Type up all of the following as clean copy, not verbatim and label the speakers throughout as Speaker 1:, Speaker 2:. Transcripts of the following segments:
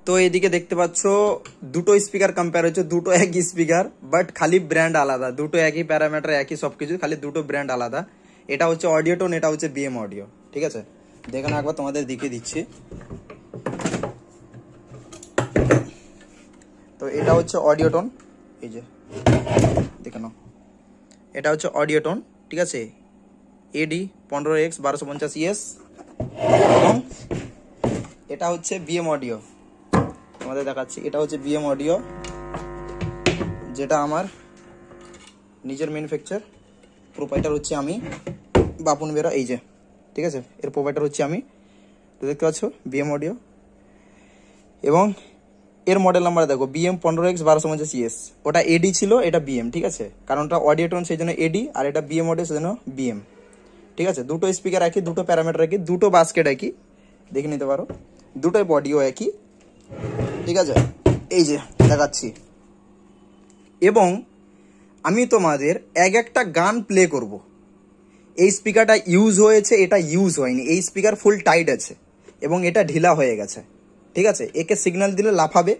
Speaker 1: তো এদিকে দেখতে পাচ্ছ দুটো স্পিকার কম্পেয়ার হচ্ছে, দুটো একই স্পিকার বাট খালি ব্র্যান্ড আলাদা, দুটো একই প্যারামিটার একই সবকিছু, খালি দুটো ব্র্যান্ড আলাদা। এটা হচ্ছে অডিওটোন, এটা হচ্ছে বিএম অডিও। ঠিক আছে, দেখে না একবার তোমাদের দেখিয়ে দিচ্ছি। তো এটা হচ্ছে অডিওটোন, এই যে দেখে নাও, এটা হচ্ছে অডিওটোন। ঠিক আছে, এডি 15X 1250 ES, এবং এটা হচ্ছে বিএম অডিও। তোমাদের দেখাচ্ছি, এটা হচ্ছে বিএম অডিও, যেটা আমার নিজের ম্যানুফ্যাকচার। প্রোপাইটার হচ্ছে আমি, বাপুন বেরা, এই যে। ঠিক আছে, এর প্রোপাইটার হচ্ছে আমি। তো দেখতে পাচ্ছ বিএম অডিও, এবং এর মডেল নাম্বার দেখো BM 15X 1250 ES। ওটা এডি ছিল, এটা বিএম। ঠিক আছে, কারণ ওটা অডিওটোন সেই জন্য এডি, আর এটা বিএম অডিও সেই জন্য বিএম। ঠিক আছে, দুটো স্পিকার একই, দুটো প্যারামিটার একই, দুটো বাস্কেট একই, দেখে নিতে পারো, দুটোই বডিও একই। ঠিক আছে, এই যে দেখাচ্ছি। এবং আমি তোমাদের একটা গান প্লে করব। এই স্পিকারটা ইউজ হয়েছে, এটা ইউজ হয়নি। এই স্পিকার ফুল টাইট আছে এবং এটা ঢিলা হয়ে গেছে। ঠিক আছে, একে সিগন্যাল দিলে লাফাবে,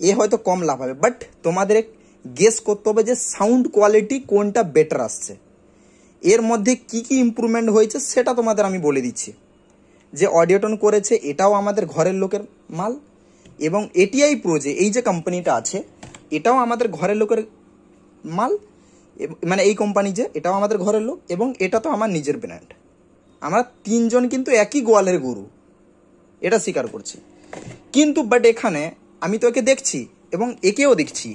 Speaker 1: এ হয়তো কম লাফাবে, বাট তোমাদের গেস করতে হবে যে সাউন্ড কোয়ালিটি কোনটা বেটার আসছে, এর মধ্যে কি কি ইমপ্রুভমেন্ট হয়েছে সেটা তোমাদের আমি বলে দিচ্ছি। যে অডিওটোন করেছে এটাও আমাদের ঘরের লোকের মাল, এবং এটিআই প্রো যে এই যে কোম্পানিটা আছে এটাও আমাদের ঘরের লোকের মাল, মানে এই কোম্পানি যে এটাও আমাদের ঘরের লোক, এবং এটা তো আমার নিজের ব্র্যান্ড। আমরা তিনজন কিন্তু একই গোয়ালের গরু, এটা স্বীকার করছি। কিন্তু বাট এখানে আমি তো একে দেখছি এবং একেও দেখছি,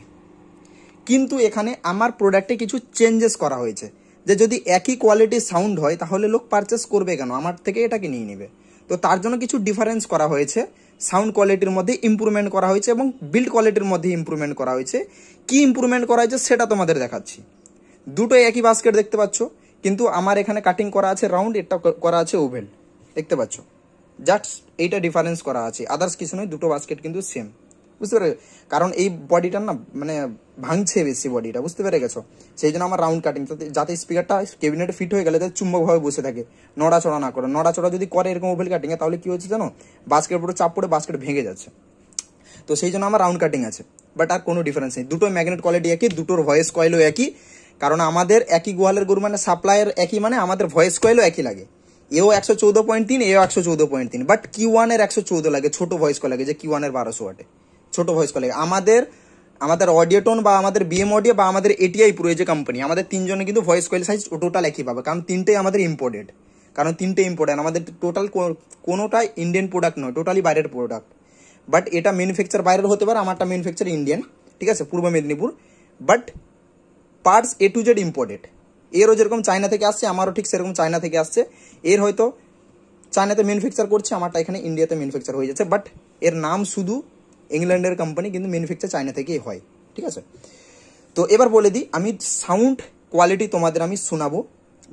Speaker 1: কিন্তু এখানে আমার প্রোডাক্টে কিছু চেঞ্জেস করা হয়েছে। যে যদি একই কোয়ালিটির সাউন্ড হয় তাহলে লোক পারচেস করবে কেন, আমার থেকে এটাকে নিয়ে নেবে। তো তার জন্য কিছু ডিফারেন্স করা হয়েছে, সাউন্ড কোয়ালিটির মধ্যে ইমপ্রুভমেন্ট করা হয়েছে এবং বিল্ড কোয়ালিটির মধ্যে ইমপ্রুভমেন্ট করা হয়েছে। কি ইমপ্রুভমেন্ট করা হয়েছে সেটা তোমাদের দেখাচ্ছি। দুটোই একই বাস্কেট দেখতে পাচ্ছ, কিন্তু আমার এখানে কাটিং করা আছে রাউন্ড, এটা করা আছে ওভেল, দেখতে পাচ্ছ। জাস্ট এইটা ডিফারেন্স করা আছে, আদার্স কিছু নয়, দুটো বাস্কেট কিন্তু সেম। বুঝতে পেরে, কারণ এই বডিটা না মানে ভাঙছে বেশি বডিটা, বুঝতে পেরে গেছো, সেই জন্য আমার রাউন্ড কাটিং, যাতে স্পিকারটা ক্যাবিনেটে ফিট হয়ে গেলে যাতে চুম্বকভাবে বসে থাকে, নড়াচড়া না করে। নড়াচড়া যদি করে এরকম ওভেল কাটিংয়ে, তাহলে কি হচ্ছে জানো, বাস্কেট পুরো চাপ পড়ে বাস্কেট ভেঙে যাচ্ছে। তো সেই জন্য আমার রাউন্ড কাটিং আছে, বাট আর কোনো ডিফারেন্স নেই। দুটো ম্যাগনেট কোয়ালিটি একই, দুটোর ভয়েস কয়েলও একই, কারণ আমাদের একই গোয়ালের গরু মানে সাপ্লাইয়ের একই, মানে আমাদের ভয়েস কয়েলও একই লাগে। এও 114.3, এও 114.3, বাট Q1 এর 114 লাগে, ছোট ভয়েস কয়েল লাগে, যে Q1 এর 1200 ওয়াটে ছোট ভয়েস কয়েল লাগে। আমাদের অডিওটোন বা আমাদের বিএম অডিও বা আমাদের এটিআই প্রো যে কোম্পানি, আমাদের তিনজনে কিন্তু ভয়েস কয়েল সাইজ টোটাল একই পাবে, কারণ তিনটেই আমাদের ইম্পোর্টেড। কারণ তিনটে ইম্পোর্টেড, আমাদের টোটাল কোনোটাই ইন্ডিয়ান প্রোডাক্ট নয়, টোটালি বাইরের প্রোডাক্ট। বাট এটা ম্যানুফ্যাকচার বাইরের হতে পারে, আমারটা ম্যানুফ্যাকচার ইন্ডিয়ান। ঠিক আছে, পূর্ব Medinipur, but parts A to Z imported. এরও যেরকম চায়না থেকে আসছে, আমারও ঠিক সেরকম চায়না থেকে আসছে। এর হয়তো চায়নাতে ম্যানুফ্যাকচার করছে, আমারটা এখানে ইন্ডিয়াতে ম্যানুফ্যাকচার হয়ে যাচ্ছে, বাট এর নাম শুধু ইংল্যান্ডের কোম্পানি, কিন্তু ম্যানুফ্যাকচার চায়না থেকেই হয়। ঠিক আছে, তো এবার বলে দিই, আমি সাউন্ড কোয়ালিটি তোমাদের আমি শোনাবো,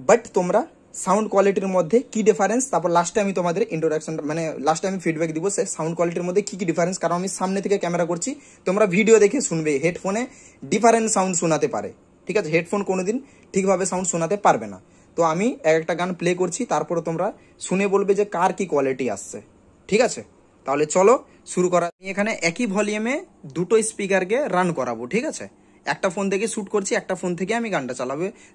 Speaker 1: বাট তোমরা সাউন্ড কোয়ালিটির মধ্যে কি ডিফারেন্স, তারপর লাস্টে আমি তোমাদের ইন্ট্রোডাকশন মানে লাস্টে আমি ফিডব্যাক দিব সে সাউন্ড কোয়ালিটির মধ্যে কি কি ডিফারেন্স। কারণ আমি সামনে থেকে ক্যামেরা করছি, তোমরা ভিডিও দেখে শুনবে, হেডফোনে ডিফারেন্ট সাউন্ড শোনাতে পারে। ঠিক আছে, হেডফোন কোনোদিন ঠিকভাবে সাউন্ড শোনাতে পারবে না। তো আমি একটা গান প্লে করছি, তারপরে তোমরা শুনে বলবে যে কার কি কোয়ালিটি আসছে। ঠিক আছে, তাহলে চলো শুরু করা। আমি এখানে একই ভলিউমে দুটো স্পিকারকে রান করাবো। ঠিক আছে, একটা ফোন থেকে শ্যুট করছি, একটা ফোন থেকে আমি গানটা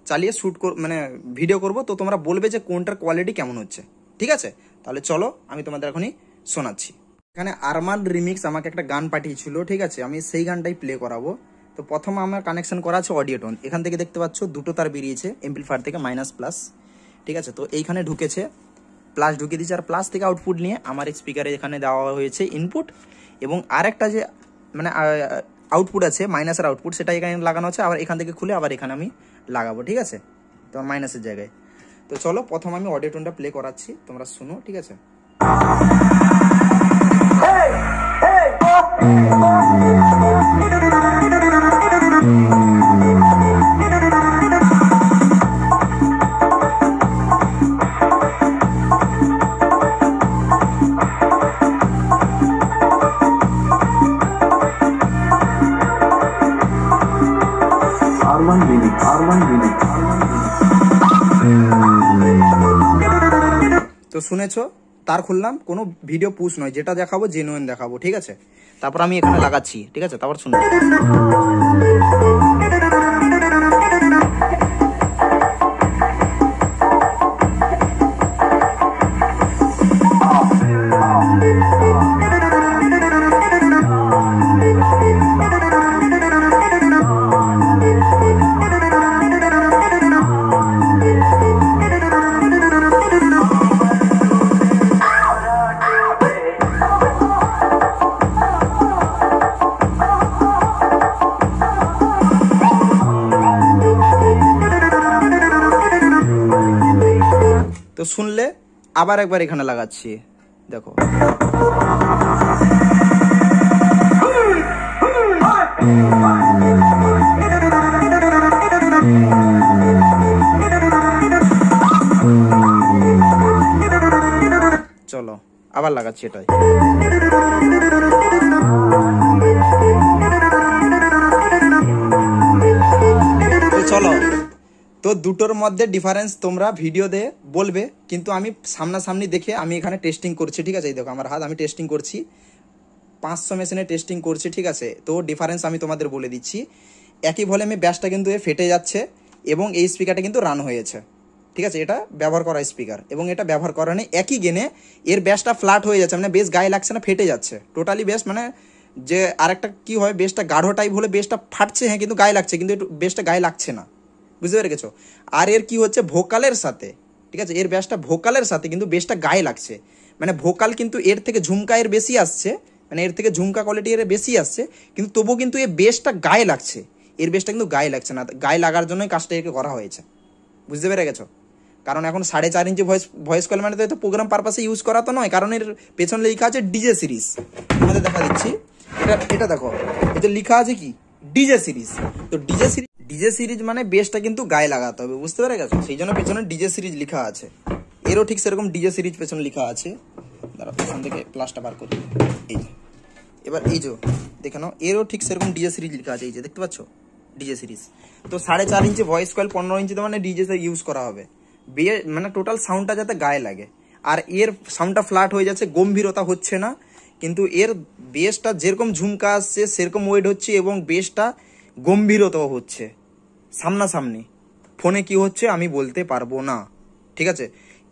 Speaker 1: চালিয়ে শ্যুট মানে ভিডিও করব। তো তোমরা বলবে যে কোনটার কোয়ালিটি কেমন হচ্ছে। ঠিক আছে, তাহলে চলো আমি তোমাদের এখনই শোনাচ্ছি। এখানে আরমান রিমিক্স আমাকে একটা গান পাঠিয়েছিল। ঠিক আছে, আমি সেই গানটাই প্লে করাবো। তো প্রথম আমার কানেকশন করা আছে অডিওটোন, এখান থেকে দেখতে পাচ্ছ দুটো তার বেরিয়েছে এমপ্লিফায়ার থেকে, মাইনাস প্লাস। ঠিক আছে, তো এইখানে ঢুকেছে, প্লাস ঢুকিয়ে দিয়েছে, আর প্লাস থেকে আউটপুট নিয়ে আমার স্পিকারে এখানে দেওয়া হয়েছে ইনপুট, এবং আরেকটা যে মানে আউটপুট আছে মাইনাসের আউটপুট, সেটা এখানে লাগানো আছে, আবার এখান থেকে খুলে আবার এখানে আমি লাগাবো। ঠিক আছে, তো মাইনাসের জায়গায়। তো চলো প্রথম আমি অডিওটোনটা প্লে করাচ্ছি, তোমরা শুনো। ঠিক আছে, তো শুনেছো তার খুললাম, কোনো ভিডিও পুশ নয়, যেটা দেখাবো জেনুইন দেখাবো, ঠিক আছে। তারপর আমি এখানে লাগাচ্ছি, ঠিক আছে, তারপর শুনুন। তো শুনলে আবার একবার এখানে লাগাচ্ছি, দেখো। চলো আবার লাগাচ্ছি এটাই। চলো, তো দুটোর মধ্যে ডিফারেন্স তোমরা ভিডিওতে বলবে, কিন্তু আমি সামনাসামনি দেখে আমি এখানে টেস্টিং করছি, ঠিক আছে। এই দেখো আমার হাত, আমি টেস্টিং করছি, 500 মেশিনে টেস্টিং করছি, ঠিক আছে। তো ডিফারেন্স আমি তোমাদের বলে দিচ্ছি। একই ভলিউমে ব্যাসটা কিন্তু ফেটে যাচ্ছে এবং এই স্পিকারটা কিন্তু রান হয়েছে, ঠিক আছে। এটা ব্যবহার করা স্পিকার এবং এটা ব্যবহার করা নেই। একই গেনে এর ব্যাসটা ফ্ল্যাট হয়ে যাচ্ছে, মানে বেশ গায়ে লাগছে না, ফেটে যাচ্ছে টোটালি বেশ। মানে যে আরেকটা কি হয়, বেসটা গাঢ় টাইপ হলে বেসটা ফাটছে, হ্যাঁ, কিন্তু গায়ে লাগছে, কিন্তু একটু বেসটা গায়ে লাগছে না, বুঝতে পেরে গেছো। আর এর কি হচ্ছে, ভোকালের সাথে, ঠিক আছে, এর ব্যাসটা ভোকালের সাথে কিন্তু বেসটা গায়ে লাগছে, মানে ভোকাল কিন্তু এর থেকে ঝুমকা এর বেশি আসছে, মানে এর থেকে ঝুমকা কোয়ালিটি এর বেশি আসছে, কিন্তু তবুও কিন্তু এর বেসটা গায়ে লাগছে, এর বেসটা কিন্তু গায়ে লাগছে না। গায়ে লাগার জন্যই কাজটা একে করা হয়েছে, বুঝতে পেরে গেছো। কারণ এখন 4.5 ইঞ্চি ভয়েস কয়েল মানে তো প্রোগ্রাম পারপাসে ইউজ করা তো নয়, কারণ এর পেছনে লেখা আছে ডিজে সিরিজ। তোমাদের দেখা দিচ্ছি, এটা দেখো, এটা লেখা আছে কি ডিজে সিরিজ। তো ডিজে সিরিজ মানে বেসটা কিন্তু গায়ে লাগাতে হবে, বুঝতে পেরে গেছো, সেই জন্য পেছনে ডিজে সিরিজ লেখা আছে। এরও ঠিক সেরকম ডিজে সিরিজ পেছনে লেখা আছে। দাঁড়াও, পেছন থেকে প্লাসটা বার করি, এই যে। এবার এই যে দেখে নাও, এরও ঠিক সেরকম ডিজে সিরিজ লেখা আছে, এই যে দেখতে পাচ্ছ ডিজে সিরিজ। তো 4.5 ইঞ্চি ভয়েস কয়েল 15 ইঞ্চিতে মানে ডিজে ইউজ করা হবে, মানে টোটাল সাউন্ডটা যাতে গায়ে লাগে। আর এর সাউন্ডটা ফ্ল্যাট হয়ে যাচ্ছে, গম্ভীরতা হচ্ছে না, কিন্তু এর বেসটা যেরকম ঝুমকা আসছে সেরকম ওয়েট হচ্ছে এবং বেসটা গম্ভীরতাও হচ্ছে সামনাসামনি। ফোনে কি হচ্ছে আমি বলতে পারবো না, ঠিক আছে।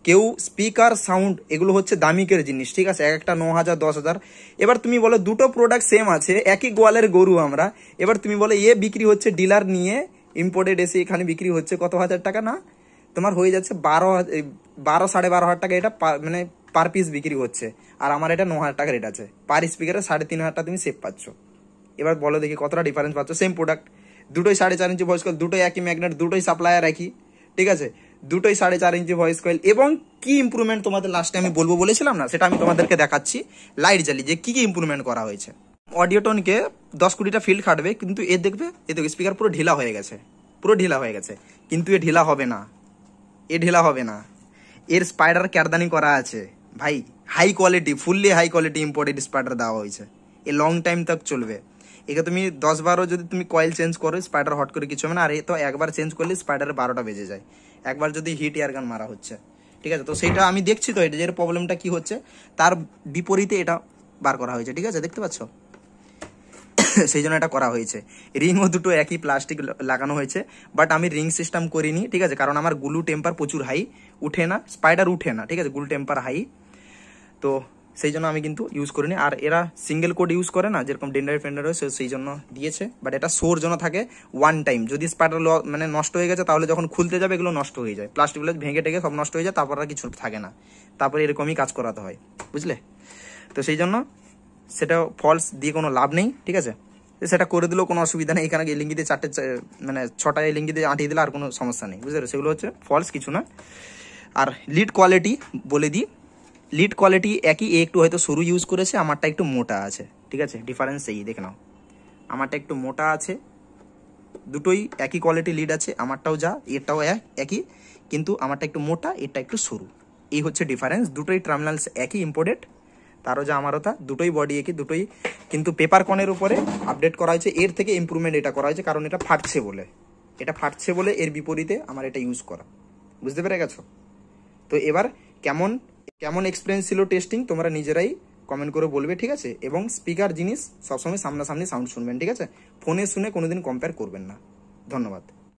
Speaker 1: কেউ স্পিকার সাউন্ড এগুলো হচ্ছে দামিকের জিনিস, ঠিক আছে, একটা 9,000 10,000। এবার তুমি বলো দুটো প্রোডাক্ট সেম আছে, একই গোয়ালের গরু আমরা। এবার তুমি বলো এ বিক্রি হচ্ছে ডিলার নিয়ে, ইম্পোর্টেড এসে এখানে বিক্রি হচ্ছে কত হাজার টাকা, না তোমার হয়ে যাচ্ছে 12 সাড়ে 12,000 টাকা, এটা মানে পার পিস বিক্রি হচ্ছে। আর আমার এটা 9,000 টাকা রেট আছে, পার স্পিকারে 3,500 টাকা তুমি সেভ পাচ্ছ। এবার বলো দেখি কতটা ডিফারেন্স পাচ্ছ। সেম প্রোডাক্ট, দুটোই 4.5 ইঞ্চি ভয়েস কয়েল, দুটোই একই ম্যাগনেট, দুটোই সাপ্লায়ার একই, ঠিক আছে, দুটোই 4.5 ইঞ্চি ভয়েস কয়েল। এবং কি ইম্প্রুভমেন্ট তোমাদের লাস্টে আমি বলবো বলেছিলাম না, সেটা আমি তোমাদেরকে দেখাচ্ছি লাইট জ্বালিয়ে যে কি কি ইম্প্রুভমেন্ট করা হয়েছে। অডিওটনকে 10-20টা ফিল্ড খাটবে, কিন্তু এ দেখবে স্পিকার পুরো ঢিলা হয়ে গেছে, পুরো ঢিলা হয়ে গেছে, কিন্তু এ ঢিলা হবে না, এ ঢিলা হবে না। এর স্পাইডার ক্যারদানি করা আছে ভাই, high quality, fully high quality imported spider দেওয়া হয়েছে। এ লং টাইম তক চলবে। একে তুমি 10-12 যদি তুমি কয়েল চেঞ্জ করো, স্পাইডার হট করে কিছু হবে না। আর এ তো একবার চেঞ্জ করলে স্পাইডারের 12টা বেজে যায়, একবার যদি হিট এয়ার গান মারা হচ্ছে, ঠিক আছে। তো সেইটা আমি দেখছি, তো এটা যে প্রবলেমটা কি হচ্ছে, তার বিপরীতে এটা বার করা হয়েছে, ঠিক আছে, দেখতে পাচ্ছ, সেই জন্য এটা করা হয়েছে। রিংও দুটো একই প্লাস্টিক লাগানো হয়েছে, বাট আমি রিং সিস্টেম করিনি, ঠিক আছে, কারণ আমার গুলু টেম্পার প্রচুর হাই, উঠে না, স্পাইডার উঠে না, ঠিক আছে, গুলু টেম্পার হাই, তো সেই জন্য আমি কিন্তু ইউজ করিনি। আর এরা সিঙ্গেল কোড ইউজ করে না, যেরকম ডেন্ডার ফেন্ডার হয়, সেই জন্য দিয়েছে। বাট এটা সোর জন্য থাকে ওয়ান টাইম, যদি স্পাইডার মানে নষ্ট হয়ে গেছে তাহলে যখন খুলতে যাবে এগুলো নষ্ট হয়ে যায়, প্লাস্টিকগুলো ভেঙে টেগে সব নষ্ট হয়ে যায়, তারপর আর কিছু থাকে না, তারপরে এরকমই কাজ করাতে হয়, বুঝলে। তো সেই জন্য সেটা ফলস দিয়ে কোনো লাভ নেই, ঠিক আছে, সেটা করে দিলেও কোনো অসুবিধা নেই। এখানে এলিঙ্গি দিয়ে 4টে মানে 6টা এলিঙ্গি দিয়ে আঁটিয়ে দিলে আর কোনো সমস্যা নেই, বুঝলে। সেগুলো হচ্ছে ফলস, কিছু না। আর লিড কোয়ালিটি বলে দিই, লিড কোয়ালিটি একই, একটু হয়তো সরু ইউজ করেছে, আমারটা একটু মোটা আছে, ঠিক আছে, ডিফারেন্স এই দেখে নাও, আমারটা একটু মোটা আছে, দুটোই একই কোয়ালিটি লিড আছে, আমারটাও যা এরটাও একই, কিন্তু আমারটা একটু মোটা, এরটা একটু সরু, এই হচ্ছে ডিফারেন্স। দুটোই টার্মিনালস একই ইম্পোর্টেড, তারও যা আমারও তা, দুটোই বডি একই, দুটোই কিন্তু পেপার কনের উপরে আপডেট করা হয়েছে। এর থেকে ইম্প্রুভমেন্ট এটা করা হয়েছে, কারণ এটা ফাটছে বলে, এর বিপরীতে আমার এটা ইউজ করা, বুঝতে পেরে গেছো। তো এবার কেমন কেমন এক্সপিরিয়েন্স ছিল টেস্টিং তোমরা নিজেরাই কমেন্ট করে বলবে, ঠিক আছে। এবং স্পিকার জিনিস সবসময় সামনাসামনি সাউন্ড শুনবেন, ঠিক আছে। ফোনে শুনে কোনোদিন কম্পেয়ার করবেন না। ধন্যবাদ।